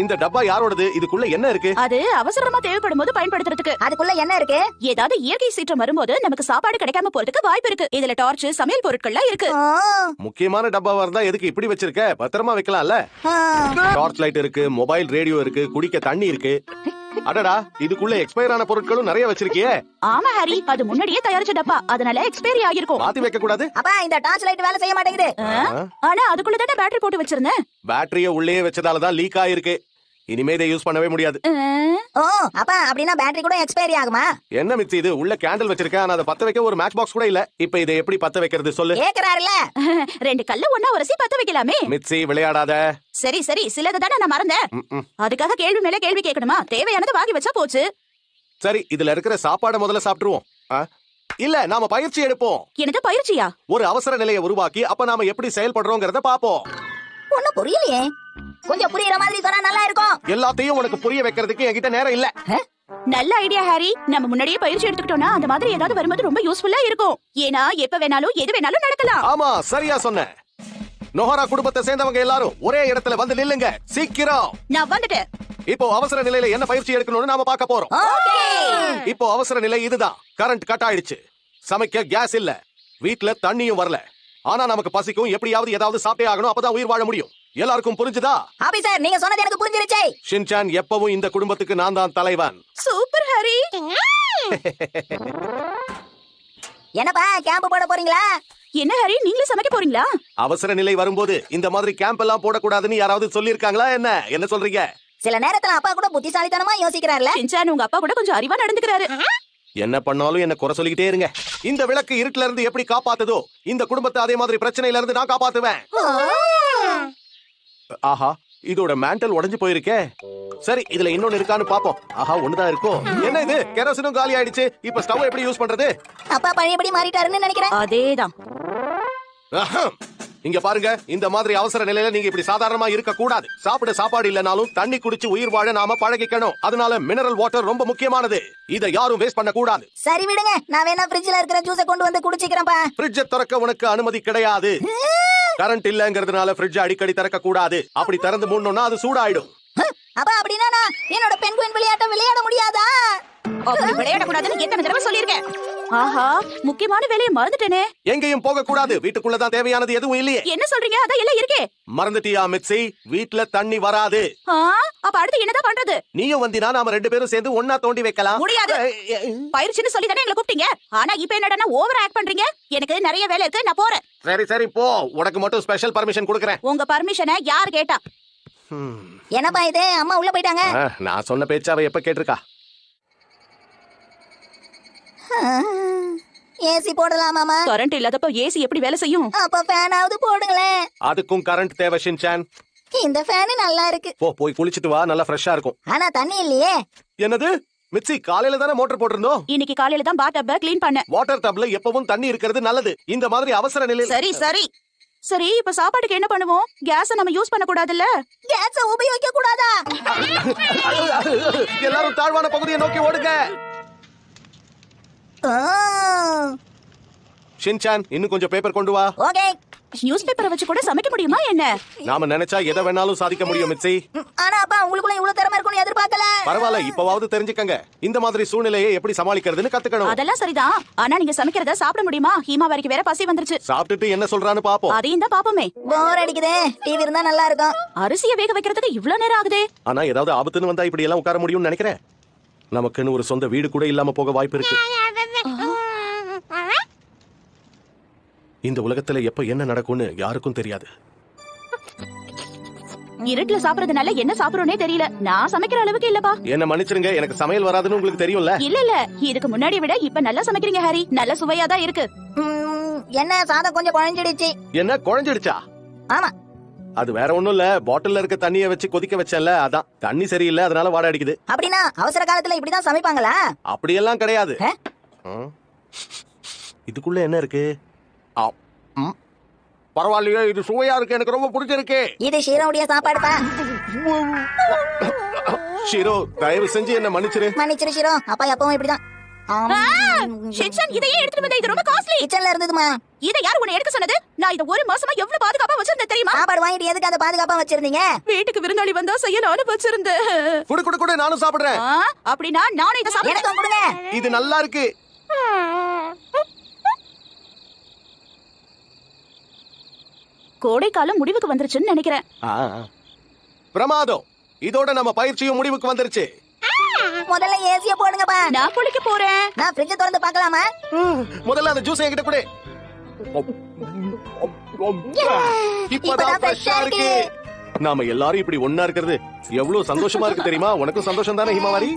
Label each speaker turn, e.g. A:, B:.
A: இந்த டப்பா யாரோடது? இதுக்குள்ள என்ன இருக்கு?
B: அது அவசரமா தேவைப்படும் போது பயன்படுத்துறதுக்கு.
C: அதுக்குள்ள என்ன இருக்கு?
B: ஏதாவது இயற்கை சீற்றம் வரும்போது நமக்கு சாப்பாடு கிடைக்காம போறதுக்கு வாய்ப்பு இருக்கு. இதுல டார்ச், சமையல் பொருட்கள்லாம் இருக்கு.
A: முக்கியமான டப்பாவா இருந்தா எதுக்கு இப்படி வச்சிருக்க? பத்திரமா வைக்கலாம்ல. டார்ச் லைட் இருக்கு, மொபைல் ரேடியோ இருக்கு, குடிக்க தண்ணி இருக்கு. அடடா, இதுக்குள்ள எக்ஸ்பயர் ஆன பொருட்களும் நிறைய வச்சிருக்கியே.
B: ஆமா ஹாரி, அது முன்னாடியே தயாரிச்ச டப்பா, அதனால எக்ஸ்பைரி ஆகிருக்கும்.
A: மாத்தி வைக்க கூடாது.
C: அப்பா இந்த டார்ச் லைட் வேலை செய்ய மாட்டேங்குது.
B: ஆனா அதுக்குள்ள தானே பேட்டரி போட்டு வச்சிருந்தேன்.
A: பேட்டரிய உள்ளே வச்சதாலதான் லீக் ஆயிருக்கு. இனிமே இதை யூஸ் பண்ணவே முடியாது.
C: ஓ அப்பா, அப்படின்னா பேட்டரி கூட எக்ஸ்பைரி ஆகுமா?
A: என்ன மிச்சி இது? உள்ள கேண்டில் வச்சிருக்கேன், ஆனா அதை பத்த வைக்க ஒரு மேட்ச் பாக்ஸ் கூட இல்ல. இப்ப இதை எப்படி பத்த வைக்கிறது சொல்லு.
C: கேக்குறாருல.
B: 2 கல்ல ஒண்ணா உரசி பத்த வைக்கலாமே.
A: மிச்சி விளையாடாத.
B: சரி சரி, சிலது தானே நான் மறந்தேன். அதுக்காக கேள்வி மேல கேள்வி கேட்கணுமா? தேவையானது வாங்கி வச்சா போச்சு.
A: சரி, இதுல இருக்கிற சாப்பாடை முதல்ல சாப்பிட்டுருவோம். இல்ல, நாம பயிற்சி எடுப்போம்.
B: எனக்கு பயிற்சியா?
A: ஒரு அவசர நிலையை உருவாக்கி அப்ப நாம எப்படி செயல்படுறோங்கிறத பாப்போம்.
C: ஒண்ணும் புரியலையே. கொஞ்சம் புரியுற மாதிரி சொன்னா நல்லா இருக்கும்.
A: எல்லாத்தையும் உனக்கு புரிய வைக்கிறதுக்கு என்கிட்ட நேரம் இல்ல.
B: நல்ல ஐடியா ஹாரி. நம்ம முன்னாடியே பயிற்சி எடுத்துக்கிட்டோம்னா அந்த மாதிரி ஏதாவது வரும்போது ரொம்ப யூஸ்ஃபுல்லா இருக்கும். ஏன்னா எப்ப வேணாலும் எது வேணாலும் நடக்கலாம்.
A: ஆமா, சரியா சொன்ன. நோஹரா குடும்பத்தை சேர்ந்தவங்க எல்லாரும் ஒரே இடத்துல வந்து நில்லுங்க, சீக்கிரம்.
B: நான் வந்துட்டேன்.
A: இப்போ அவசர நிலையில என்ன பயிற்சி எடுக்கணும்னு நாம பார்க்க போறோம். இப்போ அவசர நிலை இதுதான். கரண்ட் கட் ஆயிடுச்சு. சமைக்க கேஸ் இல்ல, வீட்ல தண்ணியும் வரல. ஆனா நமக்கு பசிக்கும், எப்படியாவது ஏதாவது சாப்பிட்டே ஆகணும், அப்பதான் உயிர் வாழ முடியும். எல்லாருக்கும் புரிஞ்சுதா?
C: ஆபீசர், நீங்க சொன்னது எனக்கு புரிஞ்சிருச்சு.
A: ஷின்சான், எப்பவும் இந்த குடும்பத்துக்கு நான் தான் தலைவன்.
B: Super Harry.
C: என்னப்பா, கேம்ப் போட போறீங்களா?
B: என்ன ஹாரி, நீங்களே சமைக்க போறீங்களா?
A: அவசர நிலை வரும்போது இந்த மாதிரி கேம்ப் எல்லாம் போடக்கூடாதுன்னு யாராவது சொல்லிருக்காங்களா? என்ன சொல்றீங்க?
C: சில நேரத்துல அப்பா கூட புத்திசாலித்தனமா யோசிக்கிறார்ல.
B: ஷின்சான், உங்க அப்பா கூட கொஞ்சம் அறிவா நடந்துக்கிறாரு.
A: என்ன பண்ணாலும் என்ன குறை சொல்லிக்கிட்டே இருங்க. இந்த விளக்கு இருட்டுல இருந்து எப்படி காப்பாத்துதோ, இந்த குடும்பத்தை அதே மாதிரி பிரச்சனையில இருந்து நான் காப்பாத்துவேன். ஆஹா, இதோட மேண்டல் உடைஞ்சு போயிருக்கே. சரி, இதுல இன்னொன்னு இருக்கான்னு பாப்போம். ஆஹா, ஒண்ணுதான் இருக்கும். என்ன இது? கெரோசினும் காலி ஆயிடுச்சு. இப்ப ஸ்டவ் எப்படி யூஸ் பண்றது?
C: அப்பா பழையபடி மாறிட்டாருன்னு நினைக்கிறேன்.
B: அதேதான்.
A: இங்க பாருங்க, இந்த மாதிரி அவசர நிலையில நீங்க இப்படி சாதாரணமா இருக்க கூடாது. சாப்பிட சாப்பாடு இல்லனாலும் தண்ணி குடிச்சு உயிர் வாழ நாம பழகிக்கணும். அதனால மினரல் வாட்டர் ரொம்ப முக்கியமானது. இதை யாரும் வேஸ்ட் பண்ண கூடாது.
C: சரி விடுங்க, நான் வேணா ஃப்ரிட்ஜ்ல இருக்கிற ஜூஸை கொண்டு வந்து குடிச்சிக்கிறேன்ப்பா.
A: ஃப்ரிட்ஜை திறக்க உனக்கு அனுமதி கிடையாது. கரண்ட் இல்லங்கிறதுனால ஃப்ரிட்ஜ் அடிக்கடி திறக்க கூடாது. அப்படி திறந்து மூடணும்னா அது சூடாயிடும்.
C: அப்பா, அப்படின்னா நான் என்னோட பென்குயின் விளையாட்டை விளையாட முடியாதா?
B: அப்படி விளையாட கூடாதுன்னு எத்தனை தடவை சொல்லிருக்கேன். ஆஹா, முக்கியமான வேலையை மறந்துட்டேனே.
A: எங்கேயும் போக கூடாது. வீட்டுக்குள்ளதான் தேவையானது எதுவும் இல்லையே.
B: என்ன சொல்றீங்க? அதான் எல்லாம் இருக்கே.
A: மறந்துட்டியா மிட்சி? வீட்ல தண்ணி வராது.
B: அப்ப அடுத்து என்னதான் பண்றது?
A: நீயும் வந்தினா நாம 2 பேரும் சேர்ந்து ஒன்னா தோண்டி வைக்கலாம்.
B: முடியாது. பயிற்சின்னு சொல்லி தானே எங்களை கூப்பிட்டீங்க. ஆனா இப்ப என்னடா ஓவர் ஆக்ட் பண்றீங்க. எனக்கு நிறைய வேலை இருக்கு, நான் போறேன்.
A: சரி சரி போ. உனக்கு மட்டும் ஸ்பெஷல் பர்மிஷன் கொடுக்கறேன்.
B: உங்க பர்மிஷனை யார் கேட்டா?
C: என்னப்பா இது? அம்மா உள்ள போயிட்டாங்க.
A: நான் சொன்ன பேச்ச அவ எப்ப கேட்டிருக்கா?
C: ஏசி போடலாமாமா?
B: கரண்ட் இல்லாதப்ப ஏசி எப்படி வேலை செய்யும்?
C: அப்ப ஃபேனாவது போடுங்களேன்.
A: அதுக்கும் கரண்ட் தேவை ஷின்சான்.
C: இந்த ஃபேன் நல்லா இருக்கு.
A: போய் குளிச்சிட்டு வா, நல்லா ஃப்ரெஷ்ஷா இருக்கும்.
C: ஆனா தண்ணி இல்லையே.
A: என்னது மிட்சி? காலையில தானே மோட்டர் போட்டிருந்தோம்.
B: இன்னைக்கு காலையில தான் பாத் டப்ப க்ளீன் பண்ணேன்.
A: வாட்டர் டப்ல எப்பவும் தண்ணி இருக்கிறது நல்லது. இந்த மாதிரி அவசர நிலையில.
B: சரி சரி சரி, இப்ப சாப்பாட்டுக்கு என்ன பண்ணுவோம்? கேஸ நம்ம யூஸ் பண்ண கூடாதுல்ல?
C: கேஸ உபயோகிக்க கூடாதா?
A: எல்லாரும் தாழ்வான பகுதியை நோக்கி ஓடுங்க. ஷின்சான், இன்னும் கொஞ்சம் பேப்பர் கொண்டு வா.
C: ஓகே.
B: நியூஸ் பேப்பரை வச்சு கூட சமைக்க முடியுமா என்ன?
A: நாம நினைச்சா எதை வேணாலும் சாதிக்க முடியும் மிட்சி.
C: ஆனா அப்பா, உங்களுக்குள்ள இவ்வளவு திறமை இருக்கும்னு எதிர்பார்க்கல.
A: பரவாயில்ல, இப்பவாவது தெரிஞ்சுக்கங்க. இந்த மாதிரி சூழ்நிலையை எப்படி சமாளிக்கிறதுன்னு கத்துக்கணும்.
B: அதெல்லாம் சரிதான். ஆனா நீங்க சமைக்கிறத சாப்பிட முடியுமா? ஹீமா வரைக்கும் வேற பசி வந்துருச்சு.
A: சாப்பிட்டுட்டு என்ன சொல்றான்னு பாப்போம்.
B: அதையும் தான் பாப்போமே.
C: போர் அடிக்குதே. டிவி இருந்தா நல்லா இருக்கும்.
B: அரிசியை வேக வைக்கிறதுக்கு இவ்வளவு நேரம் ஆகுதே.
A: ஆனா ஏதாவது ஆபத்துன்னு வந்தா இப்படி எல்லாம் உட்கார முடியும்னு நினைக்கிறேன். நமக்குன்னு ஒரு சொந்த வீடு கூட இல்லாம போக வாய்ப்பு இருக்கு. இந்த உலகத்துல எப்ப என்ன நடக்கும்னு யாருக்கும் தெரியாது.
B: இருட்டுல சாப்பிடுறதுனால என்ன சாப்பிடுறோனே தெரியல. நான் சமைக்கிற அளவுக்கு இல்லப்பா.
A: என்ன மன்னிச்சிருங்க, எனக்கு சமையல் வராதுன்னு உங்களுக்கு தெரியும்ல.
B: இல்ல இதுக்கு முன்னாடி விட இப்ப நல்லா சமைக்கிறீங்க ஹாரி. நல்ல சுவையா தான் இருக்கு.
C: என்ன சாதம் கொஞ்சம் குழஞ்சிடுச்சு.
A: என்ன குழஞ்சிடுச்சா?
C: ஆமா.
A: அது வேற ஒண்ணும் இல்ல, பாட்டில்ல இருக்க தண்ணியை வச்சு கொதிக்க வச்சேன்ல, அதான். தண்ணி சரியில்லை, அதனால வாடை அடிக்குது.
C: அப்படின்னா அவசர காலத்துல இப்படிதான் சமைப்பாங்களா?
A: அப்படியெல்லாம் கிடையாது. இதுக்குள்ள என்ன இருக்கு? பரவாயில்லையே, இது சுவையா இருக்கு, எனக்கு ரொம்ப பிடிச்சிருக்கு.
C: இது ஷீரோவுடைய சாப்பாடுப்பா.
A: ஷீரோ, தயவு செஞ்சு என்ன மன்னிச்சிரு.
C: மன்னிச்சிரு ஷீரோ. அப்பா எப்பவும் இப்படிதான்.
B: ஷின்சான் இதையே எடுத்துட்டு வந்த, இது ரொம்ப காஸ்ட்லி.
C: கிச்சன்ல இருந்ததுமா.
B: இதை யார் உன்னை எடுக்க சொன்னது? நான் இத ஒரு மாசமா எவ்வளவு பாதுகாப்பா வச்சிருந்தேன் தெரியுமா?
C: சாப்பாடு வாங்கிட்டு எதுக்கு அதை பாதுகாப்பா வச்சிருந்தீங்க?
B: வீட்டுக்கு விருந்தாளி வந்தா செய்ய நானும் வச்சிருந்தேன்.
A: குடு குடு குடு, நானும் சாப்பிடுறேன்.
B: அப்படின்னா நானும் இதை சாப்பிடுறேன்.
C: எனக்கும் கொடுங்க.
A: இது நல்லா இருக்கு.
B: கோடைக்காலம் முடிவுக்கு வந்துருச்சுன்னு நினைக்கிறேன்.
A: பிரமாதம். இதோட நம்ம பயிற்சியும் முடிவுக்கு வந்துருச்சு.
C: முதல்ல ஏசிய போடுங்கப்பா.
B: நான் குளிக்க போறேன்.
C: நான் ஃப்ரிட்ஜ் திறந்து பார்க்கலாமா?
A: முதல்ல அந்த ஜூஸ் என்கிட்ட கொடு. இப்பதான் ஃப்ரெஷ்ஷா இருக்கு. நாம எல்லாரும் இப்படி ஒண்ணா இருக்கிறது எவ்வளவு சந்தோஷமா இருக்கு தெரியுமா? உனக்கும் சந்தோஷம் தானே ஹிமாவாரி?